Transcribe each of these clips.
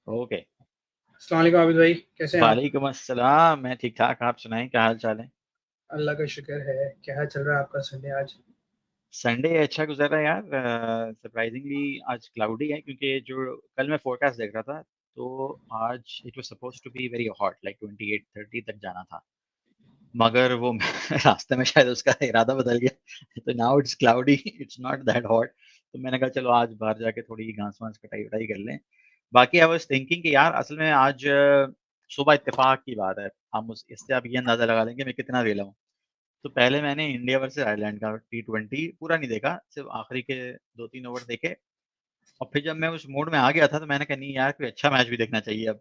Okay. अस्सलाम वालेकुम आबिद भाई, कैसे हैं आप? वालेकुम अस्सलाम, मैं ठीक-ठाक, आप सुनाएँ क्या हाल-चाल है? अल्लाह का शुक्र है। क्या चल रहा है आपका संडे आज? संडे अच्छा गुज़र रहा है यार सरप्राइज़िंगली आज क्लाउडी है क्योंकि जो कल मैं फ़ोरकास्ट देख रहा था, तो आज it was supposed to be very hot like 28-30 तक जाना था। मगर वो रास्ते में शायद उसका इरादा बदल गया, तो now it's cloudy, it's not that hot. तो मैंने कहा चलो आज बाहर जाके थोड़ी घास-वास कटाई-वटाई कर लें। बाकी आई वाज़ थिंकिंग कि यार असल में आज सुबह इत्तेफ़ाक की बात है। हम उस इससे आप ये अंदाज़ा लगा लें कि मैं कितना वेला हूँ। तो पहले मैंने इंडिया वर्सेस आयरलैंड का टी20 पूरा नहीं देखा, सिर्फ़ आखिरी के 2-3 ओवर देखे और फिर जब मैं उस मूड में आ गया था तो मैंने कहा नहीं यार कोई अच्छा मैच भी देखना चाहिए अब।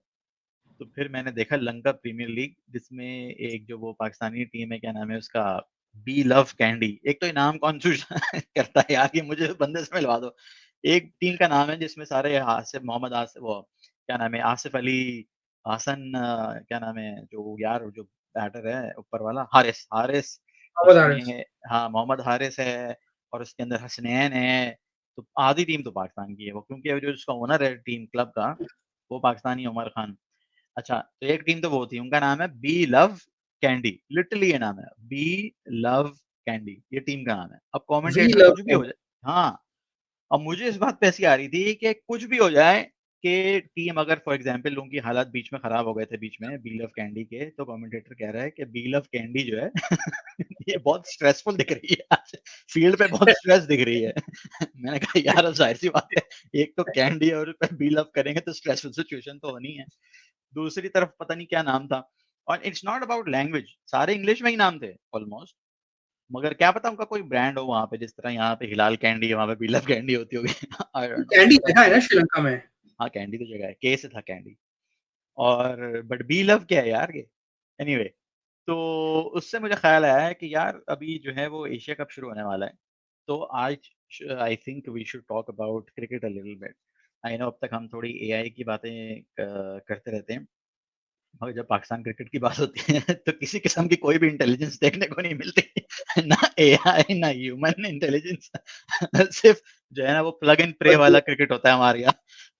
तो फिर मैंने देखा लंका प्रीमियर लीग जिसमें एक जो वो पाकिस्तानी टीम है क्या नाम है उसका बी लव कैंडी। एक तो ये नाम कौन चूज़ करता है यार, ये मुझे बंदे से मिलवा दो। एक टीम का नाम है जिसमें सारे आसिफ मोहम्मद आसिफ वो क्या नाम है आसिफ अली, हसन क्या नाम है जो यार जो बैटर है ऊपर वाला हारिस हारिस, मोहम्मद हारिस। उसमें हाँ, मोहम्मद हारिस है और उसके अंदर हसनैन है। तो आधी टीम तो पाकिस्तान की है वो क्योंकि वो जो उसका ओनर है टीम क्लब का, वो पाकिस्तानी है उमर खान। अच्छा, तो एक टीम तो वो थी, उनका नाम है बी लव कैंडी, लिटरली ये नाम है, बी लव कैंडी, ये टीम का नाम है। अब वी कमेंटेटर लव कुछ भी हो कैंडी। जाए हाँ, अब मुझे इस बात पे हँसी आ रही थी कि कुछ भी हो जाए कि टीम अगर फॉर एग्ज़ाम्पल उनकी हालात बीच में खराब हो गए थे बीच में बी लव कैंडी के, तो कमेंटेटर कह रहा है कि बी लव कैंडी जो है ये बहुत स्ट्रेसफुल दिख रही है आज, फील्ड पे बहुत स्ट्रेस दिख रही है। मैंने कहा यार अब ज़ाहिर-सी बात है, एक तो कैंडी और बी लव करेंगे तो स्ट्रेसफुल सिचुएशन तो होनी है। दूसरी तरफ पता नहीं क्या नाम था और इट्स नॉट अबाउट लैंग्वेज, सारे इंग्लिश में ही नाम थे ऑलमोस्ट। मगर क्या पता उनका कोई ब्रांड हो वहाँ पे जिस तरह यहाँ पे हिलाल कैंडी है, वहाँ पे बिलव कैंडी होती होगी। I don't know candy but जगह है ना श्रीलंका में। हाँ, कैंडी तो जगह है, के से था कैंडी और बट बी लव क्या है यार ये? एनीवे तो उससे मुझे ख़्याल आया है कि यार अभी जो है वो एशिया कप शुरू होने वाला है। तो आज I think we should talk about cricket a little bit. I know अब तक हम थोड़ी एआई की बातें करते रहते हैं। और जब पाकिस्तान क्रिकेट की बात होती है तो किसी किस्म की कोई भी इंटेलिजेंस देखने को नहीं मिलती। ना एआई ना ह्यूमन इंटेलिजेंस। सिर्फ जो है ना वो प्लग एंड प्ले वाला क्रिकेट होता है हमारे यहाँ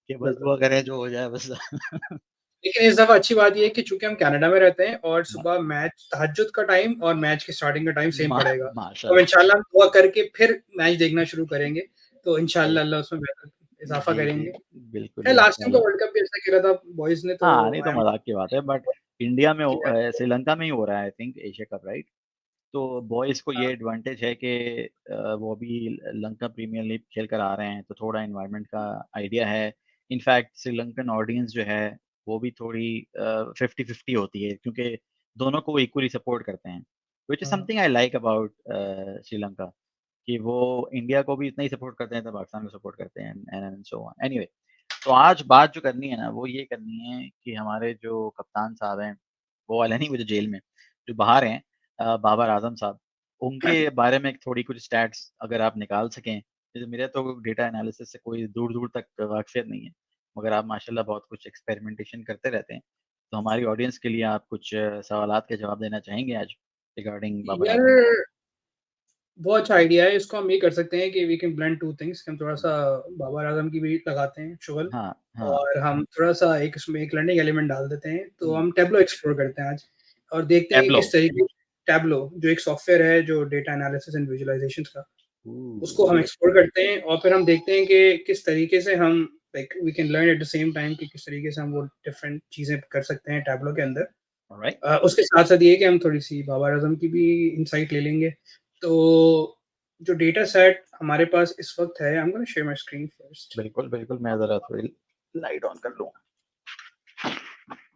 कि बस वो करे जो हो जाए बस। लेकिन इस दफा अच्छी बात ये है कि चूंकि हम कनाडा में रहते हैं और सुबह मैच तहज्जुद का टाइम और मैच की स्टार्टिंग का टाइम सेम पड़ेगा, तो माशाल्लाह। इंशाल्लाह हम दुआ करके फिर मैच देखना शुरू करेंगे। तो इंशाल्लाह अल्लाह उसमें बेहतर इजाफा जी जी करेंगे। बिल्कुल खैर लास्ट टाइम तो इंशाल्लाह। वर्ल्ड कप भी ऐसा खेला था बॉयज ने, तो हाँ नहीं तो आई एम मजाक की बात है बट इंडिया में श्रीलंका में ही हो रहा है I think Asia cup right. तो बॉयज़ को ये एडवांटेज है कि वो अभी लंका प्रीमियर लीग खेल कर आ रहे हैं, तो थोड़ा एनवायरनमेंट का आइडिया है। इनफैक्ट श्रीलंकन ऑडियंस जो है, वो भी थोड़ी 50-50 होती है क्योंकि दोनों को इक्वली सपोर्ट करते हैं। Which is something I like about Sri Lanka कि वो इंडिया को भी इतना ही सपोर्ट करते हैं, तो पाकिस्तान को सपोर्ट करते हैं एंड सो ऑन। एनीवे तो आज बात जो करनी है ना, वो ये करनी है कि हमारे जो कप्तान साहब हैं, वो वाले नहीं वो जो जेल में, जो बाहर हैं बाबर आज़म साहब, उनके बारे में थोड़ी कुछ स्टैट्स अगर आप निकाल सकें। जैसे मेरा तो डेटा एनालिसिस से कोई दूर-दूर तक वाक़फ़ियत नहीं है, मगर आप माशाल्लाह बहुत कुछ एक्सपेरिमेंटेशन करते रहते हैं। तो हमारी ऑडियंस के लिए आप कुछ सवालात के जवाब देना चाहेंगे आज रिगार्डिंग बाबर यार आज़म? बहुत अच्छा आइडिया है। इसको हम ये कर सकते हैं कि we can blend two things. हम थोड़ा-सा बाबर आज़म की भी लगाते हैं शुगल, हाँ, हाँ। और हम थोड़ा-सा एक उसमें एक लर्निंग एलिमेंट डाल देते हैं। तो हुँ, हम टैब्लो एक्सप्लोर करते हैं आज और देखते हैं कि टैब्लो। किस तरीके टैब्लो जो एक सॉफ्टवेयर है जो डेटा एनालिसिस एंड विजुअलाइज़ेशंस का, ओह! उसको हम एक्सप्लोर करते हैं और फिर हम देखते हैं कि किस तरीके से हम like we can learn at the same time कि किस तरीके से हम वो डिफरेंट चीज़ें कर सकते हैं टैब्लो के अंदर। ऑलराइट। उसके साथ-साथ ये है कि हम थोड़ी-सी बाबर आज़म की भी इनसाइट ले लेंगे। तो जो डेटा सेट हमारे पास इस वक़्त है, I am gonna share my screen first. बिल्कुल, बिल्कुल, मैं ज़रा थोड़ी लाइट ऑन कर लूँ।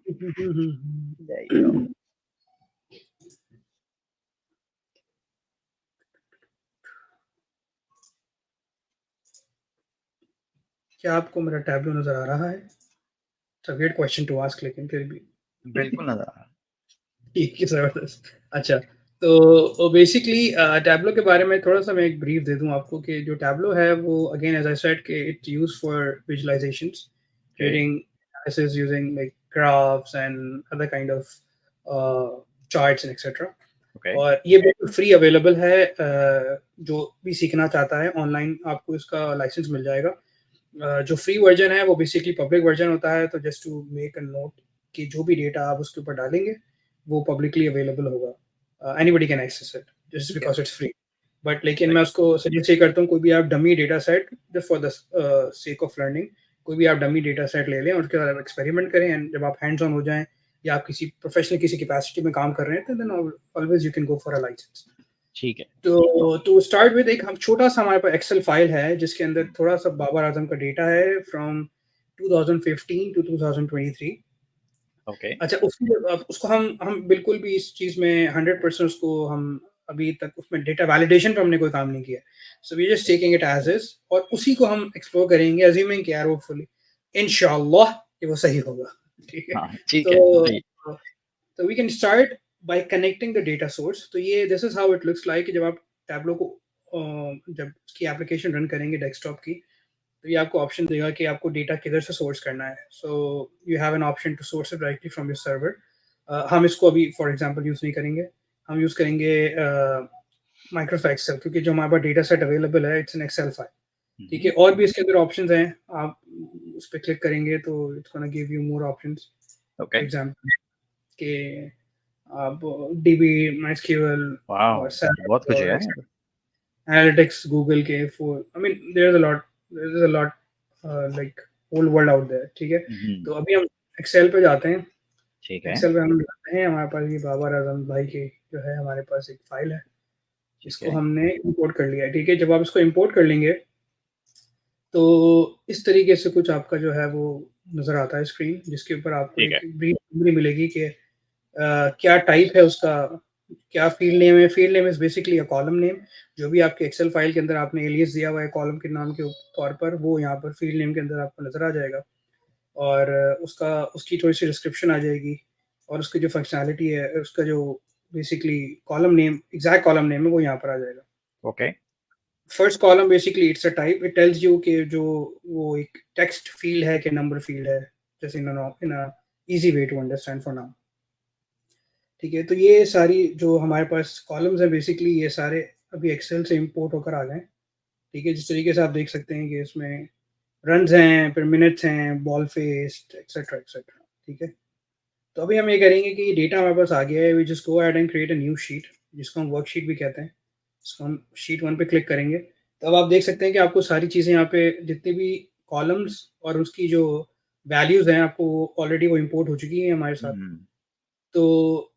There you go. क्या आपको मेरा टैब्लो नज़र आ रहा है? It's a weird question to ask, लेकिन फिर भी। बिल्कुल नज़र आ रहा है। ठीक है, ज़बरदस्त। अच्छा, तो बेसिकली टैब्लो के बारे में थोड़ा-सा मैं एक ब्रीफ दे दूँ आपको कि जो टैब्लो है वो अगेन एज़ आई सेड कि it's used for visualisations, okay, creating analysis using like graphs and other kind of charts and etc. Okay, और ये बिल्कुल फ्री अवेलेबल है। जो भी सीखना चाहता है ऑनलाइन आपको इसका लाइसेंस मिल जाएगा। जो फ्री वर्जन है वो बेसिकली पब्लिक वर्जन होता है, तो just to make a note कि जो भी डेटा आप उसके ऊपर डालेंगे वो पब्लिकली अवेलेबल होगा, anybody can access it just ठीक है। Because it's free. बट लेकिन मैं राइट। उसको सजेस्ट ये करता हूँ, कोई भी आप dummy data set just for the sake of learning, कोई भी आप डमी डेटा सेट ले लें और उसके बाद आप एक्सपेरिमेंट करें, एंड जब आप हैंड्स ऑन हो जाएं या आप किसी प्रोफेशनल किसी कैपेसिटी में काम कर रहे हैं, तो then always you can go for a licence. ठीक है। तो टू स्टार्ट विद एक हम छोटा सा हमारे पास एक्सेल फाइल है जिसके अंदर थोड़ा सा बाबर आजम का डेटा है फ्रॉम 2015 टू 2023। ओके। अच्छा, उसको हम बिल्कुल भी इस चीज़ में 100% उसको हम अभी तक उसमें डेटा वैलिडेशन पे हमने कोई काम नहीं किया। So we just taking it as is, और उसी को हम एक्सप्लोर करेंगे अज़्यूमिंग कि यार होपफुली इंशाअल्लाह कि वो सही होगा। ठीक है? हाँ, ठीक है। तो सही। तो we can start by connecting the data source. तो ये this is how it looks like कि जब आप टैब्लो को जब उसकी एप्लीकेशन रन करेंगे डेस्कटॉप की, तो ये आपको ऑप्शन देगा कि आपको डेटा किधर से सोर्स करना है। So you have an option to source it directly from your server. हम इसको अभी फॉर एग्जांपल यूज़ नहीं करेंगे, हम यूज़ करेंगे माइक्रोसॉफ्ट एक्सेल, क्योंकि जो हमारे पास डेटा सेट अवेलेबल है इट्स एन एक्सेल फाइल। ठीक है? और भी इसके अंदर ऑप्शंस हैं, आप उस पे क्लिक करेंगे तो it's gonna give you more options. Okay. For example कि आप डीबी, माइस्क्यूएल वाओ! और बहुत सैप कुछ है और यार यहाँ पे। एनालिटिक्स गूगल के for I mean there is a lot like whole world out there. ठीक है? हुँ, तो अभी हम एक्सेल पे जाते हैं। ठीक है। एक्सेल पे हम जाते हैं, हमारे पास ये बाबर आजम भाई की जो है हमारे पास एक फाइल है, ठीक इसको है। हमने इंपोर्ट कर लिया है। ठीक है? जब आप इसको इंपोर्ट कर लेंगे तो इस तरीके से कुछ आपका जो है वो नज़र आता है स्क्रीन, जिसके ऊपर आपको ठीक एक है। ब्रीफ समरी मिलेगी कि क्या टाइप है उसका, क्या फ़ील्ड नेम है। Field name is basically a column name. जो भी आपके एक्सेल फ़ाइल के अंदर आपने एलियास दिया हुआ है कॉलम के नाम के तौर पर, वो यहाँ पर फ़ील्ड नेम के अंदर आपको नज़र आ जाएगा। और उसका उसकी थोड़ी-सी डिस्क्रिप्शन आ जाएगी, और उसकी जो फंक्शनैलिटी है, उसका जो basically column name, exact column name है, वो यहाँ पर आ जाएगा। Okay. First column basically it's a type, it tells you कि जो वो एक टेक्स्ट फ़ील्ड है कि नंबर फ़ील्ड है, जैसे in a easy way to understand for now. ठीक है? तो ये सारी जो हमारे पास कॉलम्स हैं बेसिकली ये सारे अभी एक्सेल से इम्पोर्ट होकर आ गए हैं। ठीक है? जिस तरीके से आप देख सकते हैं कि इसमें रन्स हैं, फिर मिनट्स हैं, बॉल फेस्ड एक्सेट्रा, एक्सेट्रा। ठीक है? तो अभी हम ये करेंगे कि डेटा हमारे पास आ गया है, we just go ahead and create a new sheet, जिसको हम वर्कशीट भी कहते हैं। इसको हम शीट 1 पे क्लिक करेंगे, तो अब आप देख सकते हैं कि आपको सारी चीज़ें यहाँ पे जितनी भी कॉलम्स और उसकी जो वैल्यूज़ हैं, आपको ऑलरेडी वो इम्पोर्ट हो चुकी हैं हमारे साथ। हुँ, तो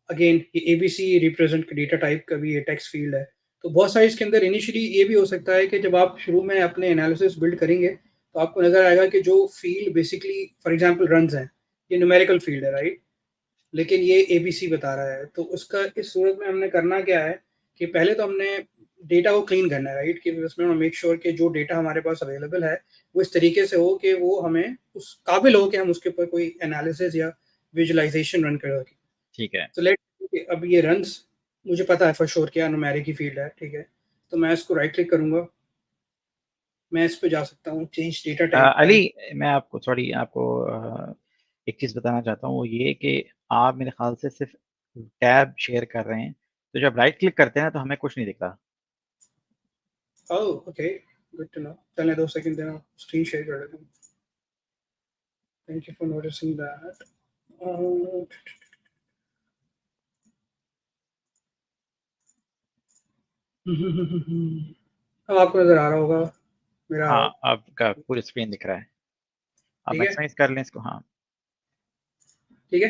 अगेन ये एबीसी रिप्रेजेंट डेटा टाइप का भी ये टेक्स्ट फील्ड है। तो बहुत सारे इसके अंदर इनिशियली ये भी हो सकता है कि जब आप शुरू में अपने एनालिसिस बिल्ड करेंगे, तो आपको नज़र आएगा कि जो field basically for example runs हैं, ये न्यूमेरिकल फील्ड है, राइट? लेकिन ये एबीसी बता रहा है, तो उसका इस सूरत में हमने करना क्या है कि पहले तो हमने डेटा को क्लीन करना है, राइट? कि उसमें मेक श्योर कि जो डेटा हमारे पास अवेलेबल है, वो इस तरीके से हो कि वो हमें उस काबिल हो कि हम उसके ऊपर कोई एनालिसिस या विजुअलाइज़ेशन रन कर सकें। ठीक है। तो लेट अब ये रन्स मुझे पता है फॉर श्योर क्या न्यूमेरिक की फील्ड है, ठीक है? तो मैं इसको राइट क्लिक करूँगा, मैं इस पे जा सकता हूँ चेंज डेटा टाइप पे। अली, मैं आपको सॉरी आपको एक चीज़ बताना चाहता हूँ, वो ये कि आप मेरे ख़्याल से सिर्फ़ टैब शेयर कर रहे हैं, तो जब राइट क्लिक करते हैं ना, तो हमें कुछ नहीं दिखता। Oh! Okay, good to know. चलें 2 सेकंड देना, स्क्रीन शेयर कर लेता हूँ। Thank you for noticing that. Uh, अब आपको नज़र आ रहा होगा मेरा। हाँ, आपका पूरी स्क्रीन दिख रहा है। आप ठीक है? मैक्सिमाइज़ कर लें इसको, हाँ। ठीक है?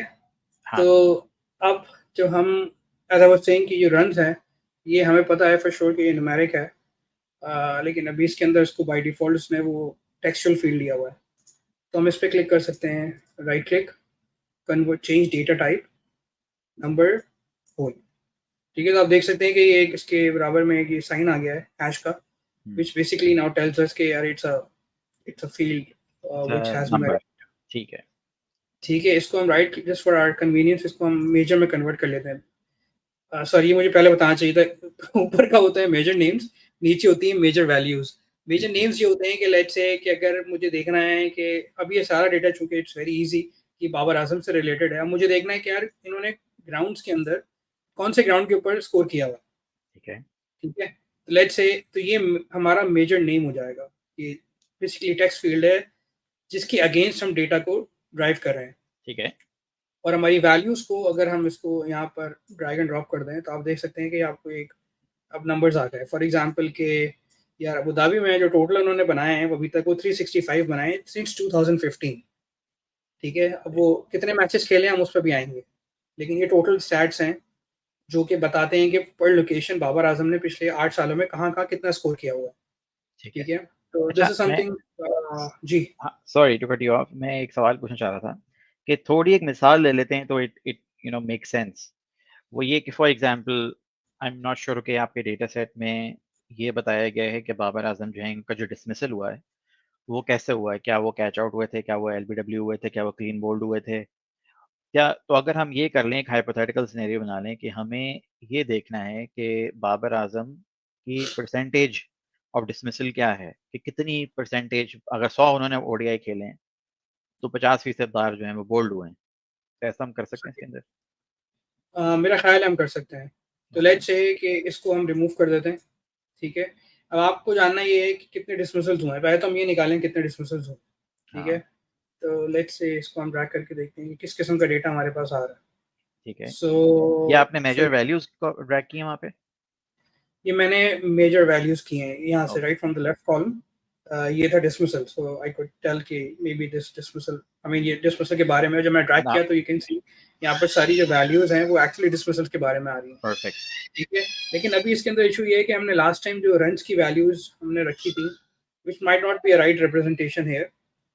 हाँ। तो अब जो हम एज़ आई वाज़ सेइंग कि जो रन्स हैं, ये हमें पता है फॉर श्योर कि ये न्यूमेरिक है। लेकिन अभी इसके अंदर इसको बाय डिफ़ॉल्ट इसने वो टेक्सचुअल फ़ील्ड दिया हुआ है। तो हम इस पे क्लिक कर सकते हैं, right click, convert change data type, number, whole. ठीक है? तो आप देख सकते हैं कि ये एक इसके बराबर में एक ये साइन आ गया है हैश का, hmm, which basically now tells us कि यार it's a field which has number, numeric. ठीक है। ठीक है? इसको हम right just for our convenience इसको हम मेजर में कन्वर्ट कर लेते हैं। सॉरी, ये मुझे पहले बताना चाहिए था। ऊपर का होता है मेजर नेम्स, नीचे होती है मेजर वैल्यूज़। मेजर हुँ, नेम्स ये होते हैं कि लेट्स से कि अगर मुझे देखना है कि अब ये सारा डेटा चूँकि इट्स वेरी ईज़ी कि बाबर आज़म से रिलेटेड है। अब मुझे देखना है कि यार इन्होंने ग्राउंड्स के अंदर कौन से ग्राउंड के ऊपर स्कोर किया हुआ है, ठीक है। ठीक है? तो लेट्स से तो ये हमारा मेजर नेम हो जाएगा। ये बेसिकली टेक्स्ट फील्ड है जिसके अगेंस्ट हम डेटा को ड्राइव कर रहे हैं। ठीक है। और हमारी वैल्यूज को अगर हम इसको यहाँ पर ड्रैग एंड ड्रॉप कर दें तो आप देख सकते हैं कि आपको एक अब नंबर्स आ गए। फॉर एग्जांपल के यार अबू धाबी में जो टोटल उन्होंने बनाए हैं अभी तक वो 365 बनाए सिंस 2015। ठीक है, अब वो कितने मैचेस खेले हम उस पर भी आएंगे, लेकिन ये टोटल स्टैट्स हैं जो कि बताते हैं कि पर लोकेशन बाबर आजम ने पिछले 8 सालों में कहाँ कहाँ कितना स्कोर किया हुआ है। ठीक है। ठीक है, तो दिस अच्छा, इज मैं समथिंग जी sorry to cut you off, मैं एक सवाल पूछना चाह रहा था कि थोड़ी एक मिसाल ले लेते हैं तो इट इट मेक सेंस। वो ये कि for example I am not sure कि आपके डेटा सेट में ये बताया गया है कि बाबर आजम जो है इनका जो डिसमिसल हुआ है वो कैसे हुआ है, क्या वो कैच आउट हुए थे, क्या वो एलबीडब्ल्यू हुए थे, क्या वो क्लीन बोल्ड हुए थे, क्या तो अगर हम ये कर लें, एक हाइपोथेटिकल सिनेरियो बना लें कि हमें ये देखना है कि बाबर आजम की परसेंटेज ऑफ डिसमिसल क्या है, कि कितनी परसेंटेज, अगर 100 उन्होंने ओडीआई खेले हैं तो 50% बार जो है वो बोल्ड हुए हैं, तो ऐसा हम कर सकते हैं इसके अंदर। मेरा ख्याल है हम कर सकते हैं। तो ओके। लेट्स से कि इसको हम रिमूव कर देते हैं। ठीक है, अब आपको जानना ये है कि कितने डिसमिसल्स हुए हैं। पहले तो हम ये निकालें कितने डिसमिसल्स हुए। ठीक है, हाँ तो लेट्स से इसको हम ड्रैग करके देखते हैं कि किस किस्म का डेटा हमारे पास आ रहा है। ठीक है। सो ये आपने मेजर वैल्यूज को ड्रैग किए वहाँ पे। ये मैंने मेजर वैल्यूज किए हैं यहाँ से okay. Right from the left column. ये था dismissal, so I could tell कि maybe this dismissal, I mean ये डिसमिसल के बारे में जब मैं ड्रैग ना, किया तो यू कैन सी यहाँ पर सारी जो वैल्यूज हैं वो एक्चुअली डिसमिसल के बारे में आ रही हैं। परफेक्ट। ठीक है, लेकिन अभी इसके अंदर इशू ये है कि हमने लास्ट टाइम जो रन्स की वैल्यूज हमने रखी थी which might not be a right representation here,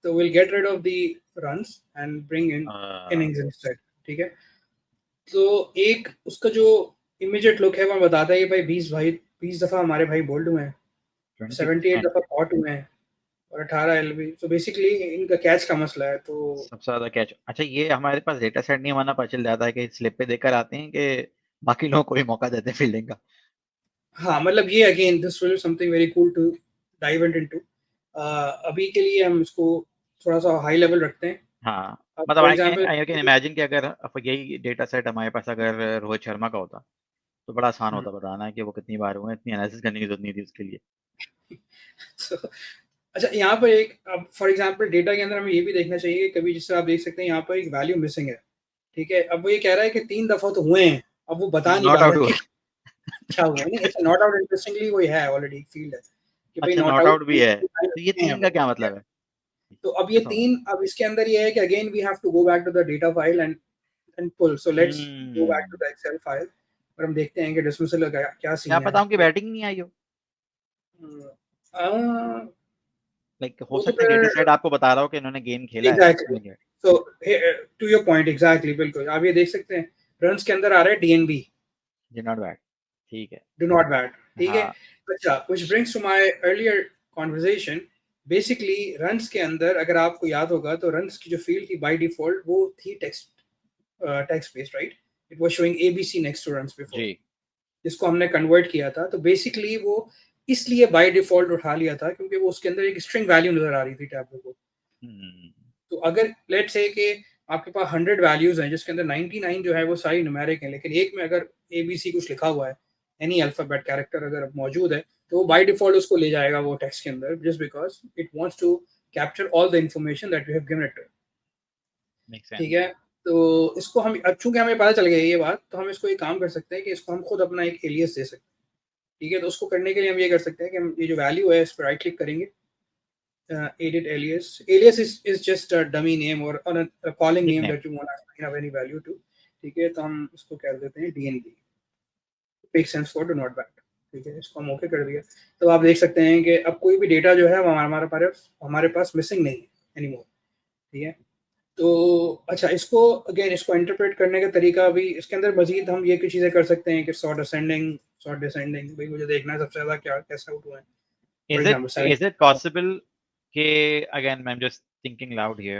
so we'll get rid of the runs and bring in innings instead। ठीक है, तो एक उसका जो इमीडिएट लुक है वो बताता है कि भाई 20 दफा हमारे भाई बोल्ड हुए हैं, 78 दफा कॉट हुए हैं और 18 एलबी। तो बेसिकली इनका कैच का मसला है। तो सबसे ज्यादा कैच, अच्छा ये हमारे पास डेटा सेट नहीं होना, पता चल जाता है कि स्लिप पे देकर आते हैं कि बाकी लोगों को भी मौका देते हैं फील्डिंग का। हाँ, मतलब ये again this will something very cool to dive into. अभी के लिए हम इसको थोड़ा सा हाई लेवल रखते हैं। हाँ, अब मतलब for I example can imagine कि अगर यही डेटा सेट हमारे पास अगर रोहित शर्मा का होता तो बड़ा आसान होता बताना कि वो कितनी बार हुए, इतनी एनालिसिस करने की जरूरत नहीं थी उसके लिए। so, अच्छा यहाँ पर एक अब फॉर एग्जांपल डेटा के अंदर हमें ये भी देखना चाहिए कि कभी जिससे आप देख सकते हैं यहाँ पर एक वैल्यू मिसिंग है। ठीक है, अब वो ये कह रहा है कि 3 दफा तो हुए हैं, अब वो बता नहीं नॉट पा आउट रहा हुआ। कि क्या हुआ है। नहीं, इट्स नॉट आउट, इंटरेस्टिंगली वो है ऑलरेडी फील्ड है कि भाई अच्छा, नॉट नॉट आउट आउट भी है, तो ये हैं 3 का वो। क्या मतलब है? तो अब ये बताओ। 3, अब इसके अंदर ये है कि again we have to go back to the data file and pull. So let's go back to hmm, the Excel file और हम देखते हैं कि डिसमिसल का क्या क्या सीन है। पता उनकी बैटिंग नहीं आई हो, लाइक हो वो तो सकता है डेटा फिर सेट आपको बता रहा हो कि इन्होंने गेम खेला है। Exactly, so to your point exactly बिल्कुल आप ये देख सकते हैं रन्स के अंदर आ रहा है डीएनबी, जी नॉट बैट। ठीक है। Do not bat. ठीक है, हाँ। अच्छा which brings to my earlier conversation. Basically runs के अंदर अगर आपको याद होगा तो रन्स की जो फील्ड थी बाय डिफॉल्ट वो थी text based right. It was showing ABC next to runs before, जी। जिसको हमने कन्वर्ट किया था। तो बेसिकली वो इसलिए बाय डिफॉल्ट उठा लिया था क्योंकि वो उसके अंदर एक स्ट्रिंग वैल्यू नजर आ रही थी टैबलो को। हम्म, तो अगर लेट्स से कि आपके पास 100 वैल्यूज हैं जिसके अंदर 99 जो है वो सारी न्यूमेरिक हैं, लेकिन एक में अगर ए बी सी कुछ लिखा हुआ है, एनी अल्फाबेट कैरेक्टर अगर मौजूद है, तो वो बाय डिफॉल्ट उसको ले जाएगा वो टेक्स्ट के अंदर just because it wants to capture all the information that we have given it. Make ठीक सेंस। है, तो इसको हम अब चूंकि हमें पता चल गया ये बात, तो हम इसको एक काम कर सकते हैं कि इसको हम खुद अपना एक एलियस दे सकते हैं। ठीक है, तो उसको करने के लिए हम ये कर सकते हैं कि हम ये जो वैल्यू है इस पर राइट क्लिक करेंगे, edit alias. Alias is just a dummy name or a calling name nickname. that you want to assign a any value to। ठीक है, तो हम इसको कह देते हैं DNB, pick sense for do not bat. ठीक है, इसको हम ओके कर दिया। तो आप देख सकते हैं कि अब कोई भी डेटा जो है वो हमारे पास मिसिंग नहीं है एनीमोर। ठीक है, तो अच्छा इसको अगेन इसको इंटरप्रेट करने का तरीका भी इसके अंदर मजीद हम ये कुछ चीज़ें कर सकते हैं कि सॉर्ट असेंडिंग सॉर्ट डिसेंडिंग। भाई मुझे देखना है सबसे ज़्यादा क्या कैसे आउट हुआ है। For example is it possible कि, again I am just thinking loud here,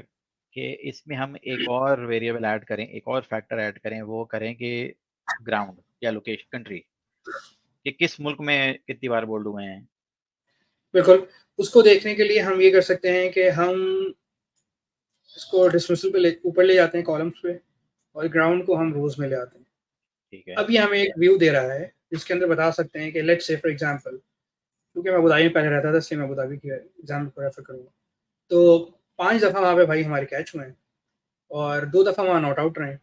कि इसमें हम एक और वेरिएबल ऐड करें, एक और फैक्टर ऐड करें, वो करें कि ग्राउंड या लोकेशन, कंट्री, कि किस मुल्क में कितनी बार बोल्ड हुए हैं। बिल्कुल, उसको देखने के लिए हम ये कर सकते हैं कि हम इसको डिस्मिसल पे ऊपर ले जाते हैं कॉलम्स पे और ग्राउंड को हम रोज में ले आते हैं। ठीक है। अब ये हमें एक व्यू दे रहा है जिसके अंदर बता सकते हैं कि लेट्स से फॉर एग्जांपल क्योंकि मैं अबू धाबी में पहले रहता था, इसलिए मैं अबू धाबी की एग्ज़ाम को रेफ़र करूँगा। तो 5 दफ़ा वहाँ पे भाई हमारे कैच हुए हैं और 2 दफ़ा वहाँ नॉट आउट रहे हैं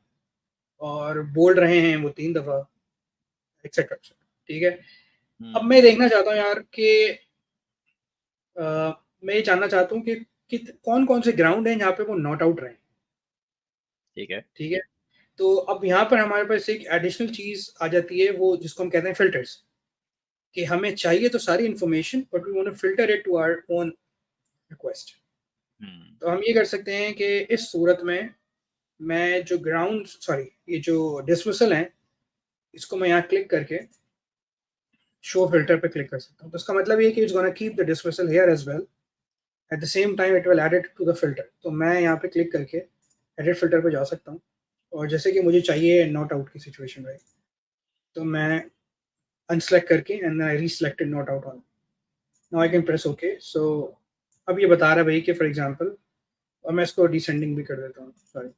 और बोल्ड रहे हैं वो 3 दफ़ा, एटसेट्रा, एटसेट्रा, ठीक है? अब मैं देखना चाहता हूँ यार कि मैं ये जानना चाहता हूँ कि कौन-कौन से ग्राउंड हैं जहाँ पे वो नॉट आउट रहे हैं, ठीक है। ठीक है? तो अब यहाँ पर हमारे पास एक एडिशनल चीज़ आ जाती है, वो जिसको हम कहते हैं फ़िल्टर्स, कि हमें चाहिए तो सारी information but we want to filter it to our own request. तो हम ये कर सकते हैं कि इस सूरत में मैं जो ग्राउंड सॉरी ये जो डिसमिसल है, इसको मैं यहाँ क्लिक करके शो फ़िल्टर पे क्लिक कर सकता हूँ। तो इसका मतलब ये है कि it's gonna keep the dismissal here as well, at the same time it will add it to the filter. तो मैं यहाँ पे क्लिक करके एडिट फ़िल्टर पे जा सकता हूँ और जैसे कि मुझे चाहिए नॉट आउट की सिचुएशन राइट, तो मैं अनसेलेक्ट करके and I reselected not out on. Now I can press okay. So अब ये बता रहा है भाई कि फॉर एग्जांपल, और मैं इसको डिसेंडिंग भी कर देता हूँ, सॉरी।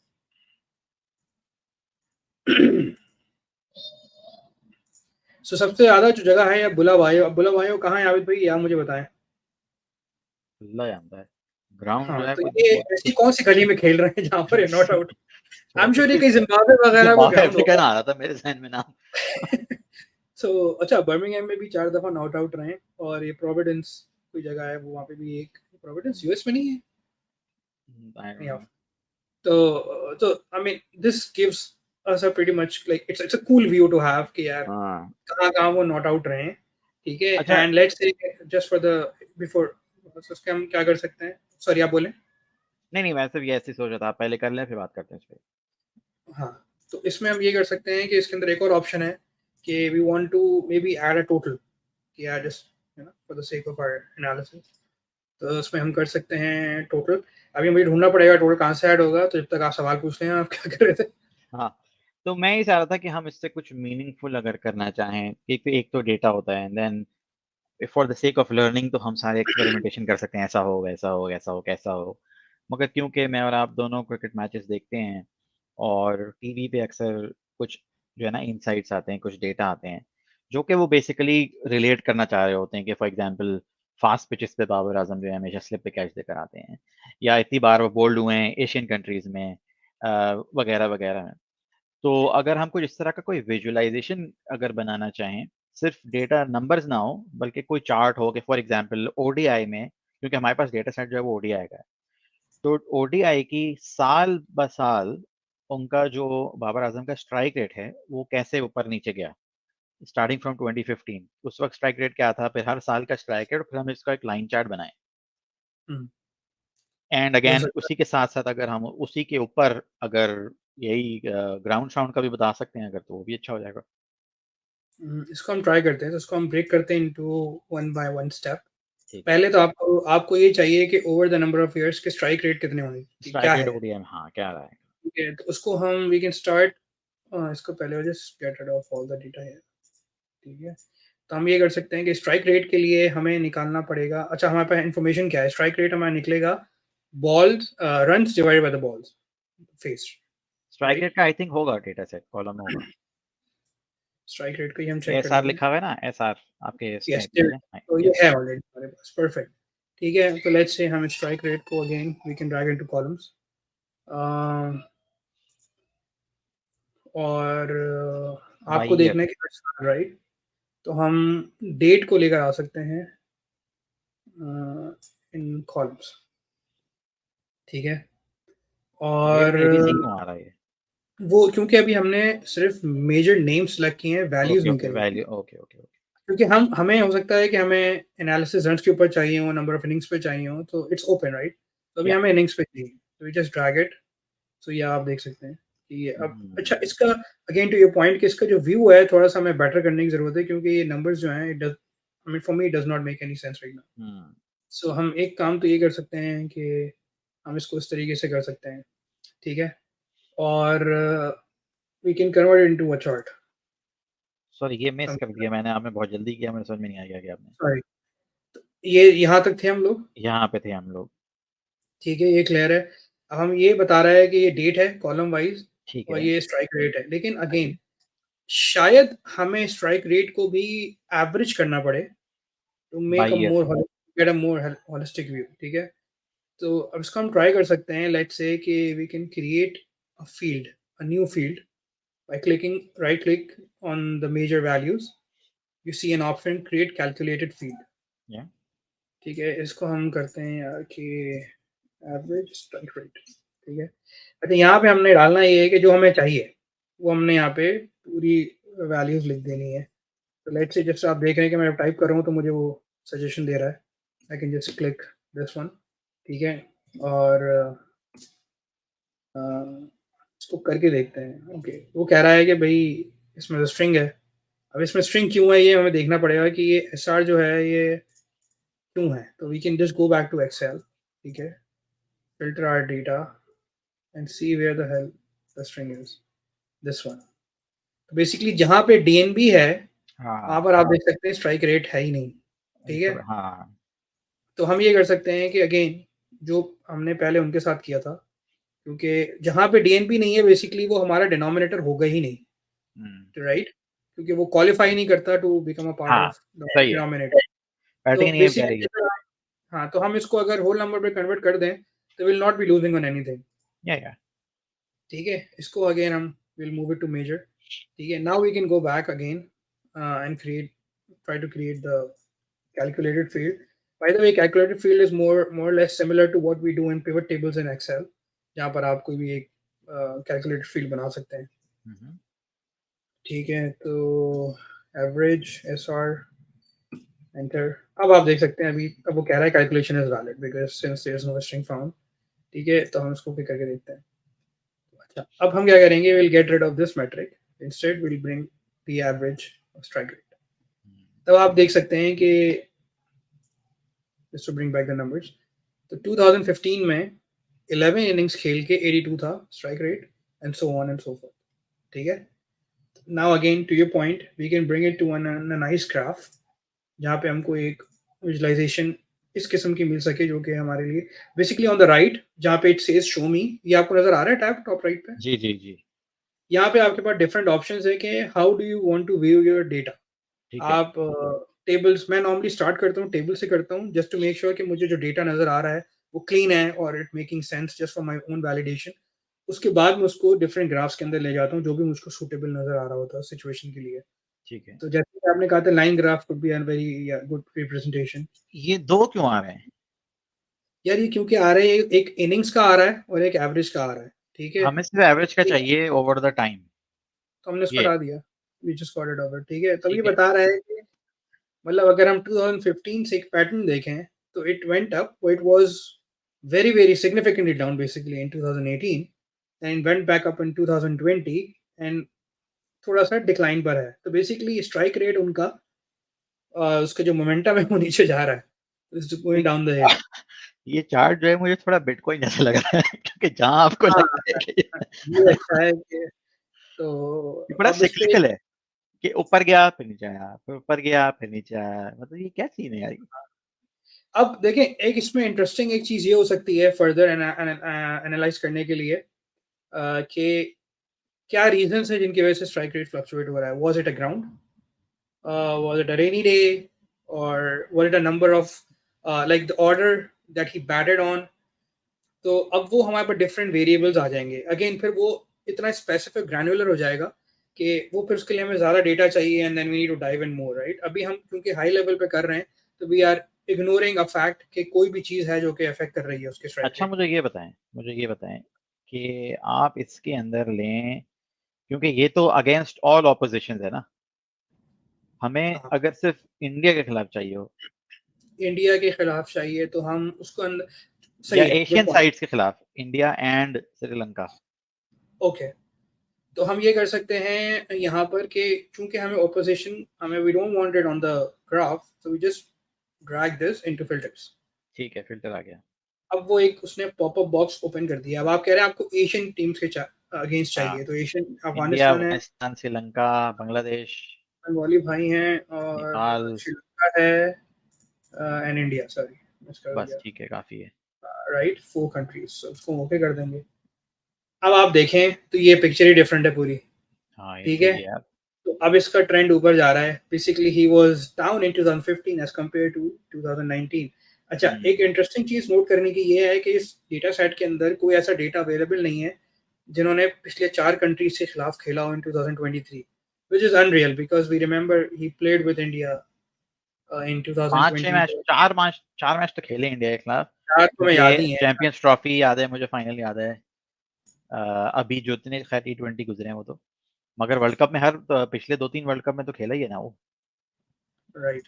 सो सबसे ज़्यादा जो जगह है या बुलावायो, अब बुलावायो कहाँ है आबिद भाई, आप मुझे बताएं। अल्लाह जानता है। ग्राउंड हाँ, जो है तो कोई ये बहुत ऐसी कुछ कौन सी गली में खेल रहे हैं जहाँ पर not out. I am sure ये कुछ कहीं जिम्बाब्वे वगैरह कोई ज़िम्बाब्वे ग्राउंड अफ्रीका होगा। आ रहा था मेरे ज़हन में नाम। सो अच्छा, बर्मिंघम में भी 4 दफ़ा नॉट आउट रहे हैं और ये प्रोविडेंस कोई जगह है, वो वहाँ पे भी एक, प्रोविडेंस यूएस में नहीं है? I don't ya know. तो I mean this gives us a pretty much like it's a cool view to have कि यार हाँ। कहाँ-कहाँ वो नॉट आउट रहे हैं, ठीक है? अच्छा, and let's say just for the before उसके हम क्या कर सकते हैं? सॉरी आप बोलें? नहीं, मैं सिर्फ़ ये ऐसे ही सोच रहा था, आप पहले कर लें फिर बात करते हैं इस पे। हाँ, तो इसमें हम ये कर सकते हैं कि इसके अंदर एक और ऑप्शन है कि we want to maybe add a total, कि यार just you know for the sake of our analysis, तो उसमें हम कर सकते हैं टोटल। अभी मुझे ढूँढना पड़ेगा टोटल कहाँ से ऐड होगा, तो जब तक आप सवाल पूछ रहे हैं, आप क्या कर रहे थे? हाँ, तो मैं ये चाह रहा था कि हम इससे कुछ मीनिंगफुल अगर करना चाहें, एक तो डेटा होता है and then for the sake of learning तो हम सारे एक्सपेरिमेंटेशन कर सकते हैं, ऐसा हो, वैसा हो, ऐसा हो, कैसा हो। मगर क्योंकि मैं और आप दोनों क्रिकेट मैचेस देखते हैं और टीवी पे अक्सर कुछ जो है ना इनसाइट्स आते हैं, कुछ डेटा आते हैं, जो कि वो बेसिकली रिलेट करना चाह रहे होते हैं कि फॉर एग्जांपल फास्ट पिचेस पे बाबर आजम जो है हमेशा स्लिप पे कैच देकर आते हैं, या इतनी बार वो बोल्ड हुए हैं एशियन कंट्रीज़ में वगैरह, वगैरह में। तो अगर हम कुछ इस तरह का कोई विजुअलाइज़ेशन अगर बनाना चाहें, सिर्फ़ डेटा नंबर्स ना हो, बल्कि कोई चार्ट हो कि फॉर एग्ज़ाम्पल ओडीआई में, क्योंकि हमारे पास डेटा सेट जो है वो ओडीआई का है। तो ओडीआई की साल-ब-साल उनका जो बाबर आज़म का स्ट्राइक रेट है, वो कैसे ऊपर-नीचे गया। स्टार्टिंग फ्रॉम 2015 उस वक़्त स्ट्राइक रेट क्या था, फिर हर साल का स्ट्राइक रेट, फिर हम इसका एक लाइन चार्ट बनाएँ। हुँ, एंड हो अगेन सकता उसी के साथ-साथ अगर हम उसी के ऊपर अगर यही ग्राउंड साउंड का भी बता सकते हैं अगर, तो वो भी अच्छा हो जाएगा। है। इसको हम ट्राई करते हैं, तो इसको हम ब्रेक करते हैं into one by one step. ठीक है। पहले तो आपको आपको ये चाहिए कि over the number of years के स्ट्राइक रेट कितने होंगे, कि स्ट्राइक क्या रेट है? ओडीआई में हाँ, क्या रहा है? ठीक है, तो उसको हम वी कैन स्टार्ट इसको पहले just get rid of all the data here, ठीक है? तो हम ये कर सकते हैं कि स्ट्राइक रेट के लिए हमें निकालना पड़ेगा, अच्छा हमारे पास इन्फॉर्मेशन क्या है? स्ट्राइक रेट हमारा निकलेगा balls runs divided by the balls faced, strike rate right? का आई थिंक होगा डेटा सेट कॉलम में होगा। स्ट्राइक रेट को ही हम चेक कर एसआर लेते हैं। लिखा हुआ है ना? एसआर आपके इसमें यस, पेज है? हाँ, तो ये यस। है ऑलरेडी हमारे पास, परफेक्ट। ठीक है, तो लेट्स से हम स्ट्राइक रेट को again we can drag into columns और बाई आपको ईयर। देखना है कि राइट, तो हम डेट को लेकर आ सकते हैं इन कॉलम्स, ठीक है? डेट और में एबीसी क्यों आ रहा है ये? वो क्योंकि अभी हमने सिर्फ मेजर नेम सेलेक्ट किए हैं, वैल्यूज ओके, नहीं ओके, करी हैं। Value okay, okay, okay. क्योंकि हम हमें हो सकता है कि हमें एनालिसिस रन्स के ऊपर चाहिए हो, नंबर ऑफ इनिंग्स पे चाहिए हो, तो इट्स ओपन राइट? तो अभी या हमें इनिंग्स पे चाहिए, तो वी जस्ट ड्रैग इट। तो ये आप देख सकते हैं कि ये अब अच्छा, हुँ, इसका अगेन टू योर पॉइंट कि इसका जो व्यू है थोड़ा-सा हमें बेटर करने की ज़रूरत है, क्योंकि ये नंबर्स जो हैं it does I mean for me it does not make any sense right now. Hmm. So हम एक काम तो ये कर सकते हैं कि हम इसको इस तरीके से कर सकते हैं, ठीक है? और we can convert it into a chart. Sorry ये मिस हम कर दिया मैंने, आपने बहुत जल्दी किया, मेरे समझ में नहीं आया क्या किया आपने। सॉरी, ये यहाँ तक थे हम लोग, यहाँ पे थे हम लोग। ठीक है, ये क्लियर है। अब हम ये बता रहा है कि ये डेट है कॉलम वाइज़ ठीक और है। ये स्ट्राइक रेट है। लेकिन हाँ अगेन जी। शायद हमें स्ट्राइक रेट को भी एवरेज करना पड़े, to make a more get a more holistic view, ठीक है? तो अब इसको हम ट्राई कर सकते हैं, लेट्स से कि we can create a field, a new field by clicking right click on the major values. You see an option create calculated field. Yeah. ठीक है, इसको हम करते हैं यार कि एवरेज स्ट्राइक रेट, ठीक है? अच्छा, यहाँ पे हमने डालना ये है कि जो हमें चाहिए वो हमने यहाँ पे पूरी वैल्यूज लिख देनी है। तो लेट्स से जैसे आप देख रहे हैं कि मैं टाइप कर रहा हूँ तो मुझे वो सजेशन दे रहा है, I can just click this one, ठीक है? और इसको करके देखते हैं। ओके, वो कह रहा है कि भाई इसमें स्ट्रिंग है। अब इसमें स्ट्रिंग क्यों है ये हमें देखना पड़ेगा कि ये एसआर जो है ये क्यों है। तो we can just go back to Excel, ठीक है? Filter our data and see where the hell the string is, this one. तो बेसिकली जहाँ पे डीएनबी है वहाँ पर आप देख सकते हैं स्ट्राइक रेट है ही नहीं, ठीक है? हाँ, तो हम ये कर सकते हैं कि अगेन जो हमने पहले उनके साथ किया था, क्योंकि जहाँ पे डीएनबी नहीं है बेसिकली वो हमारा डिनोमिनेटर होगा ही नहीं, राइट? क्योंकि वो क्वालिफाई नहीं करता टू बिकम अ पार्ट हाँ, ऑफ द सही है। डिनोमिनेटर। तो बैटिंग नहीं है बेसिकली हाँ, तो हम इसको अगर होल नंबर पे कन्वर्ट कर दें तो will not be losing on anything, या ठीक है? इसको अगेन हम will move it to measure, ठीक है? Now we can go back again and create, try to create the calculated field. By the way, calculated field is more or less similar to what we do in pivot tables in Excel, जहाँ पर आप कोई भी एक calculated field बना सकते हैं, ठीक है? तो average SR enter, अब आप देख सकते हैं अभी अब वो कह रहा है calculation is valid because since there is no string found, ठीक है? तो हम इसको भी करके देखते हैं। अच्छा, अब हम क्या करेंगे, we'll get rid of this metric, instead we'll bring the average strike rate। तब आप देख सकते हैं कि just to bring back the numbers, तो 2015 में 11 इनिंग्स खेल के 82 था strike rate and so on and so forth, ठीक है? Now again to your point, we can bring it to a nice graph जहाँ पे हमको एक विजुअलाइजेशन इस किस्म की मिल सके जो कि हमारे लिए बेसिकली ऑन द राइट जहाँ पे इट सेज शो मी, ये आपको नजर आ रहा है टैब टॉप राइट पे? जी जी जी, यहाँ पे आपके पास डिफरेंट ऑप्शंस है कि how do you want to view your data. ठीक है। आप टेबल्स, मैं नॉर्मली स्टार्ट करता हूँ टेबल से करता हूँ जस्ट टू मेक श्योर कि मुझे जो डेटा नजर आ रहा है वो क्लीन है और it making sense just for my own validation. उसके बाद मैं उसको डिफरेंट ग्राफ्स के अंदर ले जाता हूँ जो भी मुझको सूटेबल नजर आ रहा होता है सिचुएशन के लिए। ठीक है, तो जैसे कि आपने कहा था line graph could be a very good representation. ये दो क्यों आ रहे हैं? यार ये क्योंकि आ रहे हैं, एक इनिंग्स का आ रहा है और एक एवरेज का आ रहा है, ठीक है? हमें सिर्फ एवरेज का चाहिए ओवर द टाइम। तो हमने इसको ये हटा दिया, we just got it over, ठीक है? तब ये ठीक है। बता रहा है कि मतलब अगर हम 2015 से एक पैटर्न देखें तो it went up, it was very significantly down basically in 2018 and went back up in 2020 and थोड़ा सा डिक्लाइन पर है। तो बेसिकली स्ट्राइक रेट उनका उसका जो मोमेंटम है वो नीचे जा रहा है, इट्स गोइंग डाउन द हिल। ये चार्ट जो है मुझे थोड़ा बिटकॉइन जैसा लग रहा है क्योंकि जहां आपको हाँ, लगता है कि ये अच्छा है कि तो ये बड़ा अब इस पे सिक्लिकल है कि ऊपर गया फिर नीचे आया, फिर ऊपर गया फिर नीचे आया, मतलब ये क्या सीन है यार? अब देखें एक इसमें इंटरेस्टिंग एक चीज ये हो सकती है फर्दर एनालाइज करने के लिए कि क्या रीजंस है जिनकी वजह से स्ट्राइक रेट फ्लक्चुएट हो रहा है। Was it a ground, was it a rainy day, or was it a number of like the order that he batted on? तो अब वो हमारे पास डिफरेंट वेरिएबल्स आ जाएंगे, अगेन फिर वो इतना स्पेसिफिक ग्रैनुलर हो जाएगा कि वो फिर उसके लिए हमें ज़्यादा डेटा चाहिए and then we need to dive in more, right? अभी हम क्योंकि हाई लेवल पे कर रहे हैं तो we are ignoring a fact कि कोई भी चीज़ है जो कि अफेक्ट कर रही है उसके स्ट्राइक अच्छा, रेट। मुझे ये बताएं कि आप इसके अंदर लें, क्योंकि ये तो अगेंस्ट ऑल ऑपोजिशन है ना, हमें हाँ, अगर सिर्फ इंडिया के खिलाफ चाहिए हो इंडिया के खिलाफ चाहिए तो हम उसको अंदर, या सही है, गुड एशियन पॉइंट, साइड्स के खिलाफ, इंडिया एंड श्रीलंका। ओके। तो हम ये कर सकते हैं यहाँ पर कि चूंकि हमें ऑपोजिशन, हमें we don't want it on the graph, so we just drag this into filters. ठीक है, फिल्टर आ गया। अब वो एक उसने पॉपअप बॉक्स ओपन कर दिया। अब आप कह रहे हैं आपको एशियन टीम्स के अगेंस्ट हाँ, चाहिए, तो एशियन इंडिया, अफगानिस्तान है, अफगानिस्तान, श्रीलंका, बांग्लादेश, बंगाली भाई हैं और नेपाल, श्रीलंका है एंड इंडिया, सॉरी मिस कर बस दिया, ठीक है, काफी है। राइट? 4 कंट्रीज, उसको ओके कर देंगे। अब आप देखें तो ये पिक्चर ही डिफरेंट है पूरी, हाँ, ये ठीक है? सही है यार। तो अब इसका ट्रेंड ऊपर जा रहा है। Basically he was down in 2015 as compared to 2019। अच्छा, एक इंटरेस्टिंग चीज नोट करने की ये है कि इस डेटा सेट के अंदर कोई ऐसा डेटा अवेलेबल नहीं है जिन्होंने पिछले 4 कंट्रीज के खिलाफ खेला हो in 2023, which is unreal because we remember he played with India in 5-6 match, 2020। 4 match तो खेले इंडिया के खिलाफ, 4 तो मैं याद क्योंकि ही है। चैंपियंस ट्रॉफी याद है मुझे, फाइनल याद है। अभी जो इतने खैर T20 गुजरे हैं वो तो, मगर वर्ल्ड कप में हर पिछले 2-3 वर्ल्ड कप में तो खेला ही है ना वो। राइट।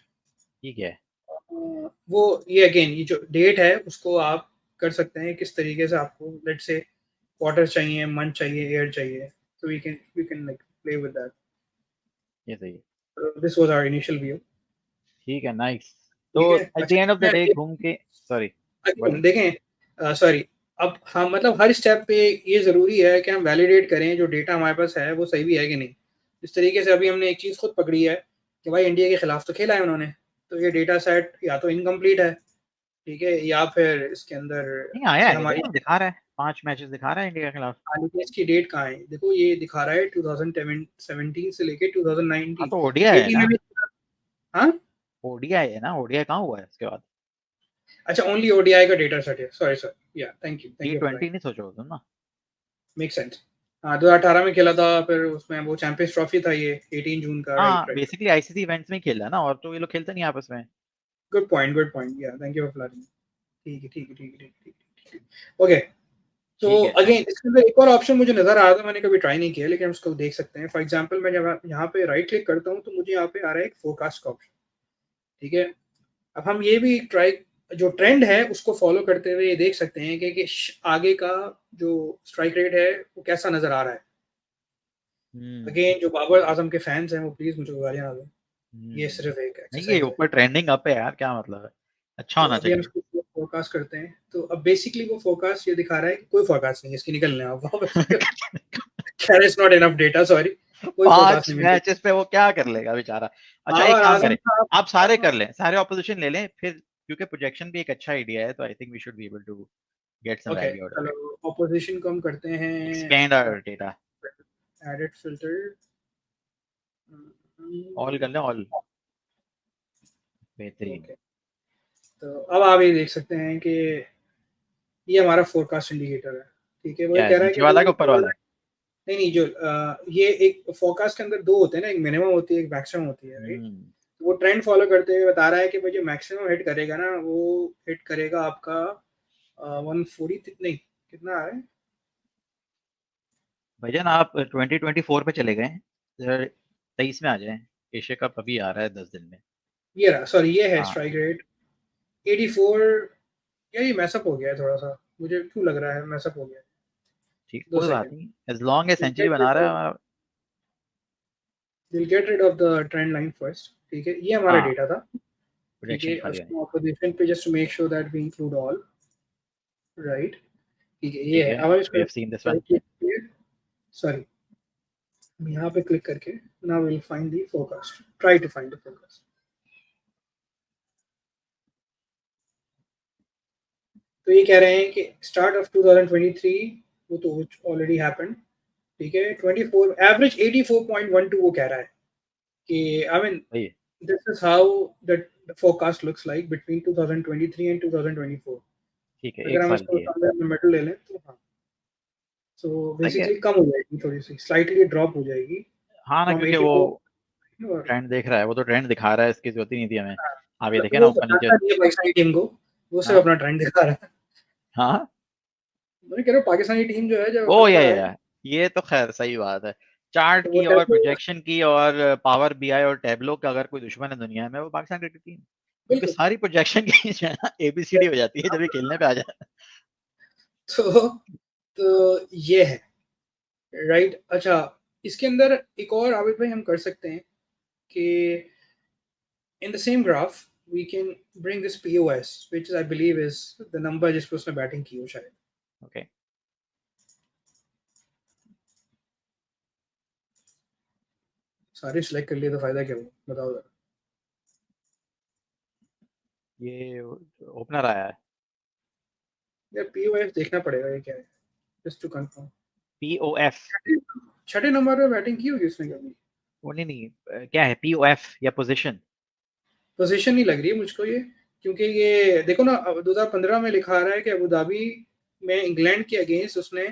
ठीक है। वो ये अगेन ये जो डेट है उसको आप कर सकते हैं किस तरीके से आपको लेट्स से क्वार्टर चाहिए, मंथ चाहिए, ईयर चाहिए, so we can like play with that. ये सही है। So this was our initial view. ठीक है, नाइस। तो ठीक है। एट द अच्छा एंड ऑफ द डे इसमें घूम के, सॉरी again बोलिए। देखें, सॉरी, अब हम मतलब हर स्टेप पे ये ज़रूरी है कि हम वैलिडेट करें जो डेटा हमारे पास है वो सही भी है कि नहीं। इस तरीके से अभी हमने एक चीज़ खुद पकड़ी है कि भाई इंडिया के खिलाफ तो खेला है उन्होंने, तो ये डेटा सेट या तो इनकम्प्लीट है, ठीक है, या फिर इसके अंदर नहीं आया ये है, हमारी देखो दिखा रहा है 5 मैचेस दिखा रहा है इंडिया के खिलाफ। हाल की इसकी डेट कहाँ है? देखो ये दिखा रहा है 2017 से लेके हाँ 2019। तो ओडीआई है 18 ना, में भी। हाँ, ओडीआई है ना, ओडीआई कहाँ हुआ है उसके बाद। अच्छा ओनली ओडीआई का डेटा सेट है, सॉरी सर, या thank you for T20 that, नहीं सोचो तुम ना। Make sense. हाँ 2018 में खेला था, फिर उसमें वो चैंपियंस ट्रॉफी था ये 18 जून का, राइट हाँ राइट। बेसिकली आईसीसी इवेंट्स में ही खेल रहा है ना, और तो ये लोग खेलते नहीं आपस में। गुड पॉइंट, या थैंक यू फॉर फ्लैटिंग। ठीक है। ओके, तो ठीक है, अगेन इसके अंदर एक और ऑप्शन मुझे नजर आ रहा था, मैंने कभी ट्राई नहीं किया लेकिन हम उसको देख सकते हैं। फॉर एग्जांपल मैं जब यहाँ पे राइट क्लिक करता हूँ तो मुझे यहाँ पे आ रहा है एक फोरकास्ट का ऑप्शन, ठीक है। अब हम ये भी ट्राई जो ट्रेंड है उसको फॉलो करते हुए ये देख सकते हैं कि आगे का जो स्ट्राइक रेट है वो कैसा नजर आ रहा है। अगेन जो बाबर आजम के फैंस हैं वो प्लीज मुझे गालियां ना दें, ये सिर्फ एक नहीं ये एक्सरसाइज है। ऊपर ट्रेंडिंग अप है यार, क्या मतलब है, अच्छा तो होना अभी हम चाहिए। इसको फोरकास्ट करते हैं, तो अब बेसिकली वो फोरकास्ट ये दिखा रहा है कि कोई फोरकास्ट नहीं है इसकी, निकलने आप वापस। खैर it's not enough data, sorry, कोई फोरकास्ट 5 नहीं मिल मैचेस पे वो क्या कर लेगा बेचारा। रहा। अच्छा एक बाबर काम आजम करें, का आप सारे कर लें, सारे ऑपोजिशन ले लें फिर, क्योंकि प्रोजेक्शन भी एक अच्छा आइडिया है, तो I think we should be able to get some okay, value out of चलो इट। ऑपोजिशन को हम करते एक्सपेंड हैं। Our data. Edit filter. All कर लें, ऑल। बेहतरीन। ओके, तो अब आप ये देख सकते हैं कि ये हमारा फोरकास्ट इंडिकेटर है, ठीक है। वो ये क्या है, कह रहा है कि नीचे वाला भाई कि ऊपर वाला। नहीं नहीं, जो ये एक फोरकास्ट के अंदर दो होते हैं ना, एक मिनिमम होती है एक मैक्सिमम होती है, राइट। हम्म। तो वो ट्रेंड फॉलो करते हुए बता रहा है कि भाई जो मैक्सिमम हिट करेगा ना वो हिट करेगा आपका 140, नहीं कितना आ रहा है। भैया ना आप 2024 पे चले गए, 23 में आ जाए। एशिया कप अभी आ रहा है 10 दिन में। ये रहा, सॉरी ये है हाँ स्ट्राइक रेट 84। यार ये मैसअप हो गया है थोड़ा सा, मुझे क्यों लग रहा है मैसअप हो गया है। ठीक, दो कोई बात सेकंड, नहीं, एज लॉन्ग एज सेंचुरी बना रहा है। Will get rid of the trend line first, ठीक है। ये हमारा हाँ डेटा था, ठीक प्रोजेक्शन है। खाली है। उसको पोजीशन पे just to make sure that we include all, right, ठीक है। ये ठीक है, है, अब हम वी इसको have seen this one. Right click, sorry, यहाँ पे क्लिक करके now will find the forecast, try to find the forecast. तो ये कह रहे हैं कि स्टार्ट ऑफ 2023, वो तो ऑलरेडी हैपेंड, ठीक है। 24 एवरेज 84.12 वो कह रहा है कि आई मीन वही है। this is how the forecast looks like between 2023 and 2024। ठीक है, अगर एक हम साल इसको की है। समवेयर में मिडल ले लें तो हाँ, सो सही है। बेसिकली कम हो जाएगी, थोड़ी सी स्लाइटली ड्रॉप हो जाएगी हाँ ना, फ्रॉम क्योंकि 84। वो और ट्रेंड देख रहा है, वो तो ट्रेंड दिखा रहा है, इसकी जरूरत ही नहीं थी हमें। हाँ, आप ये मतलब देखे ना वो ऊपर नीचे। बताता नहीं है पाकिस्तानी टीम को, वो सिर्फ हाँ अपना ट्रेंड दिखा रहा है। हाँ। मैं कह रहा हूँ पाकिस्तानी टीम जो है जब ओ करता है ये तो खैर सही बात है। चार्ट तो वो की और टेम्पो, प्रोजेक्शन की और पावर बीआई और टैबलो का अगर कोई दुश्मन है दुनिया में, वो पाकिस्तान क्रिकेट टीम, क्योंकि बिल्कुल। सारी प्रोजेक्शन की जो है ना एबीसीडी हो जाती है जब ये खेलने पे आ जाए। तो ये है, राइट। अच्छा, इसके अंदर एक और आबिद भाई हम कर सकते हैं कि in the same graph we can bring this POS, which I believe is the number जिस पे उसने बैटिंग की हो शायद। ओके, सारे सिलेक्ट कर लिए तो फायदा क्या हुआ बताओ जरा। ये ओपनर आया है। यार POS देखना पड़ेगा ये क्या है, जस्ट टू कंफर्म। पीओएफ। छठे नंबर पे बैटिंग की होगी उसने कभी। वो नहीं क्या है, POF या पोजीशन? पोजीशन नहीं लग रही है मुझको ये, क्योंकि ये देखो ना 2015 में लिखा आ रहा है कि अबू धाबी में इंग्लैंड के अगेंस्ट उसने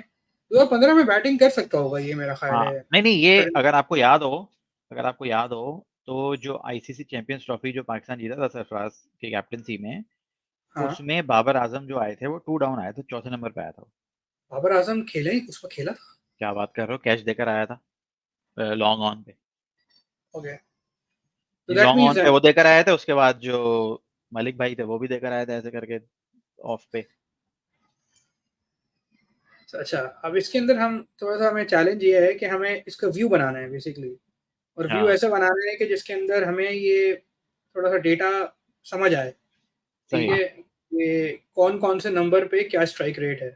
2015 में बैटिंग कर सकता होगा, ये मेरा ख्याल हाँ है। नहीं नहीं, ये अगर आपको याद हो, अगर आपको याद हो तो जो ICC चैंपियंस ट्रॉफी जो पाकिस्तान जीता था सरफराज की कैप्टनसी में, हाँ, उसमें बाबर आजम जो आए थे वो 2 डाउन आए थे, चौथे नंबर पे आया था वो। बाबर आजम खेले, उसमें खेला था। क्या बात कर रहे हो, कैच देकर आया था लॉन्ग ऑन पे। ओके, तो दैट लॉन्ग मींस ऑन पे वो देकर आए थे, उसके बाद जो मलिक भाई थे वो भी देकर आए थे ऐसे करके ऑफ पे। अच्छा, अब इसके अंदर हम थोड़ा सा, हमें चैलेंज ये है कि हमें इसका व्यू बनाना है बेसिकली, और व्यू हाँ ऐसा बनाना है कि जिसके अंदर हमें ये थोड़ा सा डेटा समझ आए। ठीक सही। है, ये कौन कौन से नंबर पे क्या स्ट्राइक रेट है।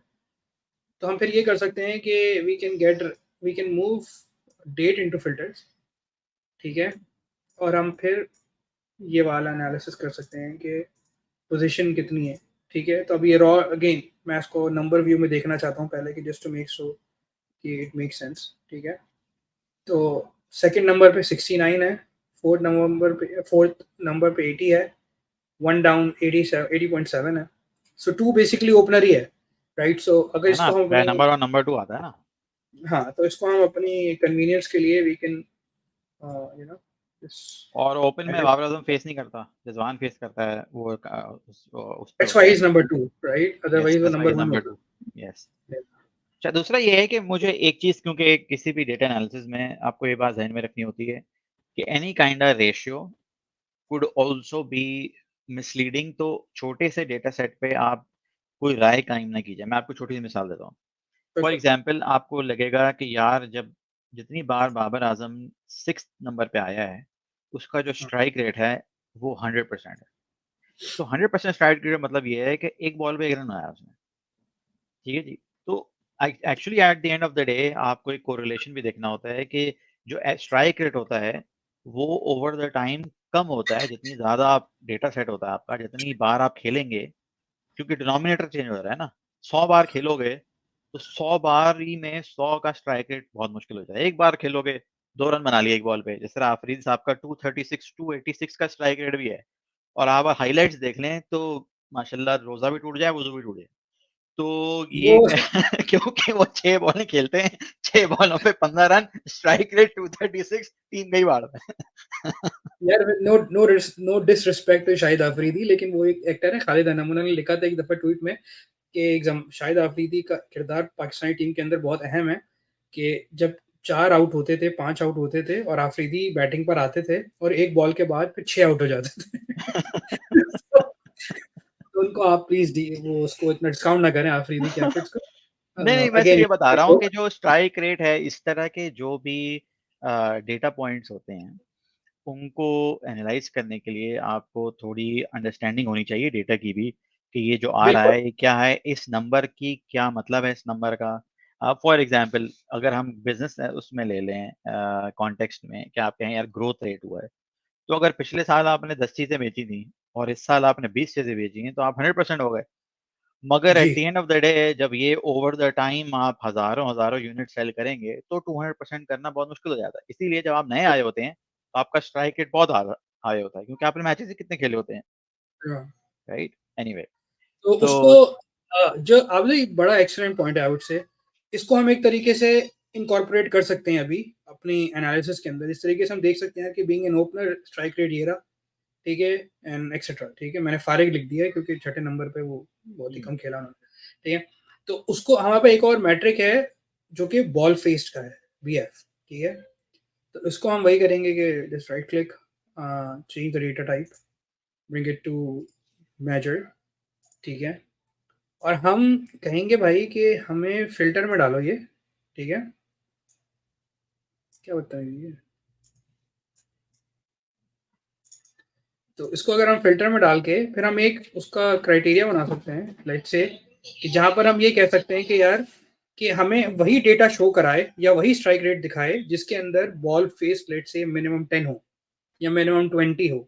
तो हम फिर ये कर सकते हैं कि we can move date into filters. ठीक है, और हम फिर ये वाला एनालिसिस कर सकते हैं कि पोजीशन कितनी है। ठीक है, तो अब ये रॉ अगेन मैं इसको नंबर व्यू में देखना चाहता हूँ पहले, कि जस्ट टू मेक श्योर कि इट मेक सेंस। ठीक है, तो सेकंड नंबर पे 69 है, फोर्थ नंबर पे 80 है, वन डाउन 80.7 है। सो टू बेसिकली ओपनर ही है, राइट। सो अगर है ना, इसको हम अपनी, नंबर 1 नंबर 2 आता है ना। हाँ, तो इसको हम अपनी कन्वीनियंस के लिए we can you know this और ओपन में बाबर आजम फेस नहीं करता, रिजवान फेस करता है वो उस पे दैट्स होता व्हाई है। Is number 2, right, yes otherwise वो that's why number is 1 number होगा। 2। यस। अच्छा, दूसरा ये है कि मुझे एक चीज, क्योंकि किसी भी डेटा एनालिसिस में आपको ये बात ध्यान में रखनी होती है कि any kind of ratio could also be misleading. तो छोटे से डेटा सेट पे आप कोई राय कायम ना कीजिए। मैं आपको छोटी सी मिसाल देता हूँ। फॉर बिल्कुल। एग्जाम्पल आपको लगेगा कि यार जब जितनी बार बाबर आजम 6 नंबर पे आया है, उसका जो हाँ, स्ट्राइक रेट है वो 100% है। तो 100% स्ट्राइक रेट मतलब ये है कि एक बॉल पे 1 रन आया उसने। ठीक है जी। तो actually eight the end of the day आपको एक कोरिलेशन भी देखना होता है कि जो स्ट्राइक रेट होता है वो ओवर द टाइम कम होता है, जितनी ज्यादा आप डेटा सेट होता है आपका, जितनी बार आप खेलेंगे, क्योंकि डिनोमिनेटर चेंज हो रहा है ना। 100 बार खेलोगे तो 100 बार ही में 100 का स्ट्राइक रेट बहुत मुश्किल हो जाता है। एक बार खेलोगे 2 रन बना लिए एक बॉल पे, जिस तरह आफरीदी साहब का 236 286 का स्ट्राइक रेट भी है। और आप हाइलाइट्स देख लें तो माशाल्लाह रोजा भी टूट जाए, वुजू भी टूट जाए। तो ये वो क्योंकि वो 6 बॉलें खेलते हैं, 6 बॉलों पे 15 रन, स्ट्राइक रेट 236, 3 गई बाढ़ में। यार, no disrespect to Shahid Afridi, लेकिन वो एक एक्टर है, खालिद अनमुना ने लिखा था एक दफा ट्वीट में कि शाहिद अफरीदी का किरदार पाकिस्तानी टीम के अंदर बहुत अहम है, कि जब 4 आउट होते थे, 5 आउट होते थे और अफरीदी बैटिंग पर आते थे, और एक बॉल के बाद फिर 6 आउट हो जाते थे। तो उनको आप प्लीज वो उसको इतना डिस्काउंट ना करें अफरीदी के एफर्ट्स को। नहीं नहीं, मैं सिर्फ अगेन, ये बता रहा हूँ कि जो स्ट्राइक रेट है, इस तरह के जो भी डेटा पॉइंट्स होते हैं, उनको एनालाइज करने के लिए आपको थोड़ी अंडरस्टैंडिंग होनी चाहिए डेटा की भी, कि ये जो आ रहा बिल्कुल। है ये क्या है, इस नंबर की क्या मतलब है, इस नंबर का। फॉर एग्जांपल अगर हम बिजनेस उसमें ले लें कॉन्टेक्स्ट में, क्या आप कहें यार ग्रोथ रेट हुआ है, तो अगर पिछले साल आपने 10 चीजें बेची थी और इस साल आपने 20 चीजें बेची हैं, तो आप 100% हो गए। मगर जी, at the end of the day जब ये ओवर द टाइम आप हजारों हजारों यूनिट सेल करेंगे तो 200% करना बहुत मुश्किल हो जाता है। इसीलिए जब आप नए आए होते हैं तो आपका स्ट्राइक रेट बहुत हाई होता है, क्योंकि आपने मैचेस ही कितने खेले होते हैं। हाँ। राइट। एनीवे। तो तो उसको जो आपने एक बड़ा एक्सीलेंट पॉइंट है, आई वुड से इसको हम एक तरीके से इनकॉर्पोरेट कर सकते हैं अभी अपनी एनालिसिस के अंदर। इस तरीके से हम देख सकते हैं कि being an opener strike rate ये रहा, ठीक है, एंड एक्सेट्रा। ठीक है, मैंने फारिग लिख दिया है क्योंकि छठे नंबर पे वो बहुत ही कम खेला उन्होंने। ठीक है, तो उसको हमारे पे एक और मैट्रिक है जो कि बॉल फेस्ड का है, बीएफ। ठीक है, तो इसको हम वही करेंगे कि just right click, change the data type, bring it to measure. ठीक है, और हम कहेंगे भाई कि हमें फ़िल्टर में डालो ये। ठीक है? क्या बताएँ ये? तो इसको अगर हम फ़िल्टर में डाल के फिर हम एक उसका क्राइटेरिया बना सकते हैं, लेट्स से, कि जहाँ पर हम ये कह सकते हैं कि यार, कि हमें वही डेटा शो कराए या वही स्ट्राइक रेट दिखाए जिसके अंदर ball face let's say minimum 10 हो या मिनिमम 20 हो।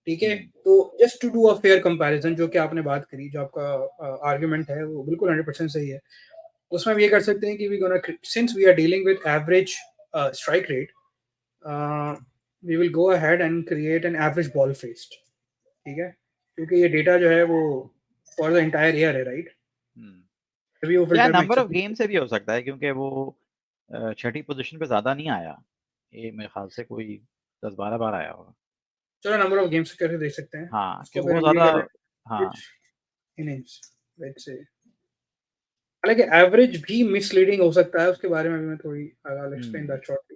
ठीक है? तो just to do a fair comparison, जो कि आपने बात करी, जो आपका आर्गुमेंट है वो बिल्कुल 100% सही है। उसमें हम ये कर सकते हैं कि we gonna, since we are dealing with average strike rate, we will go ahead and create an average ball faced, ठीक है, क्योंकि ये डेटा जो है वो for the entire year है, right? रिव्यू या फिल्टर में नंबर ऑफ accept गेम से भी हो सकता है क्योंकि वो छठी पोजीशन पे ज्यादा नहीं आया, ये मेरे ख्याल से कोई 10-12 बार आया होगा। चलो नंबर ऑफ गेम्स करके देख सकते हैं। हाँ, उसके तो बाद वो हम ये ज्यादा, कर रहे हैं हाँ इनिंग्स, लेट्स से, हालांकि एवरेज भी मिसलीडिंग हो सकता है, उसके बारे में भी मैं थोड़ी I explain that shortly.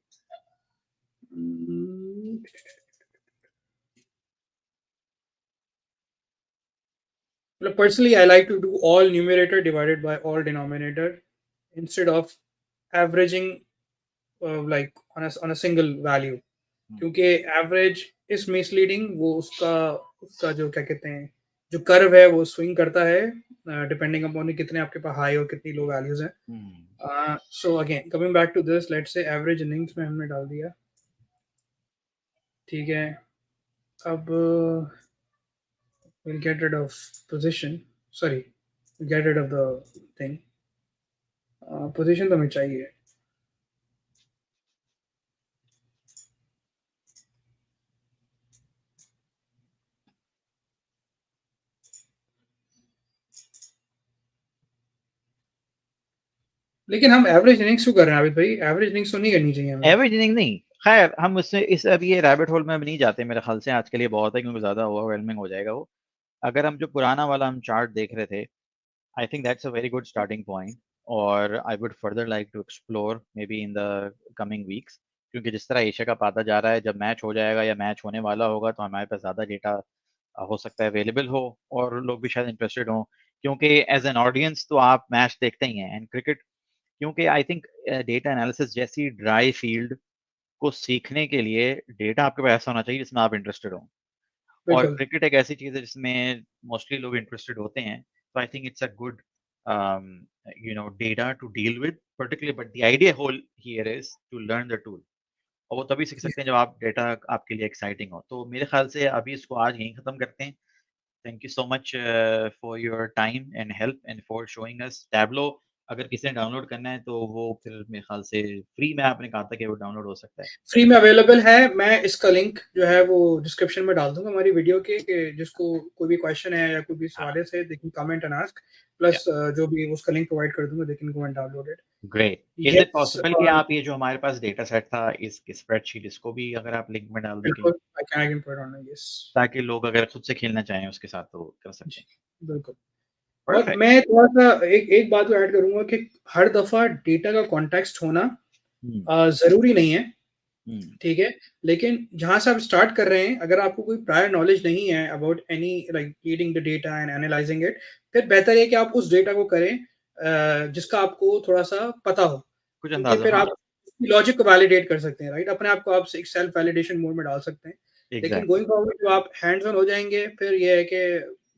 Personally, I like to do all numerator divided by all denominator instead of averaging like on a single value, क्योंकि एवरेज इज मिसलीडिंग, वो उसका जो क्या कहते हैं जो कर्व है वो स्विंग करता है डिपेंडिंग अपॉन कितने आपके पास हाई और कितनी लो वैल्यूज हैं। So again coming back to this, let's say average innings में हमने डाल दिया, ठीक है। अब we'll get rid of position, sorry, get rid of the thing, position तो हमें चाहिए। लेकिन हम एवरेज इनिंग्स क्यों कर रहे हैं आबिद भाई? एवरेज इनिंग्स तो नहीं करनी चाहिए हमें। एवरेज इनिंग नहीं, खैर हम उससे इस अब ये रैबिट होल में अब नहीं जाते मेरे ख्याल से, आज के लिए बहुत है क्योंकि ज़्यादा ओवरवेलमिंग हो जाएगा वो। अगर हम जो पुराना वाला हम चार्ट देख रहे थे, I think that's a very good starting point, और I would further like to explore maybe in the coming weeks, क्योंकि जिस तरह एशिया कप आता जा रहा है, जब मैच हो जाएगा या मैच होने वाला होगा तो हमारे पास ज़्यादा डेटा हो सकता है अवेलेबल हो और लोग भी शायद इंटरेस्टेड हों, क्योंकि एज एन ऑडियंस तो आप मैच देखते ही हैं एंड क्रिकेट, क्योंकि आई थिंक डेटा एनालिसिस जैसी ड्राई फील्ड को सीखने के लिए डेटा आपके पास ऐसा होना चाहिए जिसमें आप इंटरेस्टेड हो, और बिल्कुल। क्रिकेट एक ऐसी चीज़ है जिसमें मोस्टली लोग इंटरेस्टेड होते हैं, तो I think it's a good data to deal with particularly, but the idea whole here is to learn the tool, और वो तभी सीख सकते हैं जब आप डेटा आपके लिए एक्साइटिंग हो। तो मेरे ख्याल से अभी इसको आज यहीं ख़त्म करते हैं। Thank you so much for your time and help and for showing us tableau. अगर किसी ने डाउनलोड करना है तो वो फिर मेरे ख्याल से फ्री में आपने कहा था कि वो डाउनलोड हो सकता है। फ्री में अवेलेबल है, मैं इसका लिंक जो है वो डिस्क्रिप्शन में डाल दूंगा हमारी वीडियो के, कि जिसको कोई भी क्वेश्चन है या कोई भी हाँ, सवाल है they can comment and ask, plus जो भी उसका लिंक प्रोवाइड कर दूंगा, they can go and download it. Great. Is it yes, possible कि आप ये जो हमारे पास डेटा सेट था, इस स्प्रेडशीट, इसको भी अगर आप लिंक में डाल दें कहीं, बिल्कुल, I can put on, yes, ताकि लोग अगर खुद से खेलना चाहें उसके साथ तो कर सकते हैं। बिल्कुल। और परफेक्ट। मैं थोड़ा-सा एक एक बात को ऐड करूँगा कि हर दफ़ा डेटा का कॉन्टेक्स्ट होना हुँ, ज़रूरी नहीं है, हुँ, ठीक है? लेकिन जहाँ से आप स्टार्ट कर रहे हैं, अगर आपको कोई प्रायर नॉलेज नहीं है about any like reading the data and analysing it, फिर बेहतर है कि आप उस डेटा को करें जिसका आपको थोड़ा-सा पता हो, कुछ क्योंकि अंदाज़ा, फिर हाँ, आप लॉजिक को वैलिडेट कर सकते हैं, राइट? अपने आप को आप एक सेल्फ वैलिडेशन मोड में डाल सकते हैं। लेकिन एग्ज़ैक्टली, गोइंग फॉरवर्ड जब आप हैंड्स ऑन हो जाएँगे, फिर ये है कि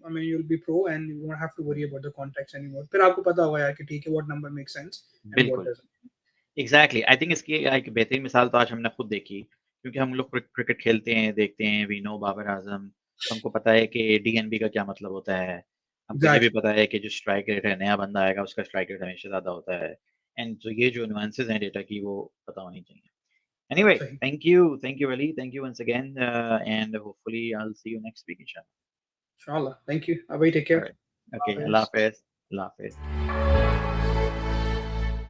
I mean you will be pro and you won't have to worry about the context anymore. फिर आपको पता होगा यार कि ठीक है, what number makes sense and what बिल्कुल, डज़न्ट। एग्ज़ैक्टली। आई थिंक इसकी एक बेहतरीन मिसाल तो आज हमने खुद देखी, क्योंकि हम लोग क्रिकेट खेलते हैं, देखते हैं, वी नो बाबर आज़म, तो हमको पता है कि डीएनबी का क्या मतलब होता है। हमको ये भी एग्ज़ैक्टली, पता है कि जो स्ट्राइक रेट है, नया बंदा आएगा, उसका स्ट्राइक रेट हमेशा ज़्यादा होता है, एंड जो ये जो नुआंसेस हैं डेटा की, वो पता होनी चाहिए। Anyway, सही। thank you, Ali. Thank you once again, and hopefully I'll see you next week, inshallah. इंशाल्लाह, थैंक यू। अभी take All care. right. Okay. Allah हाफ़िज़। Hafiz. Allah Hafiz.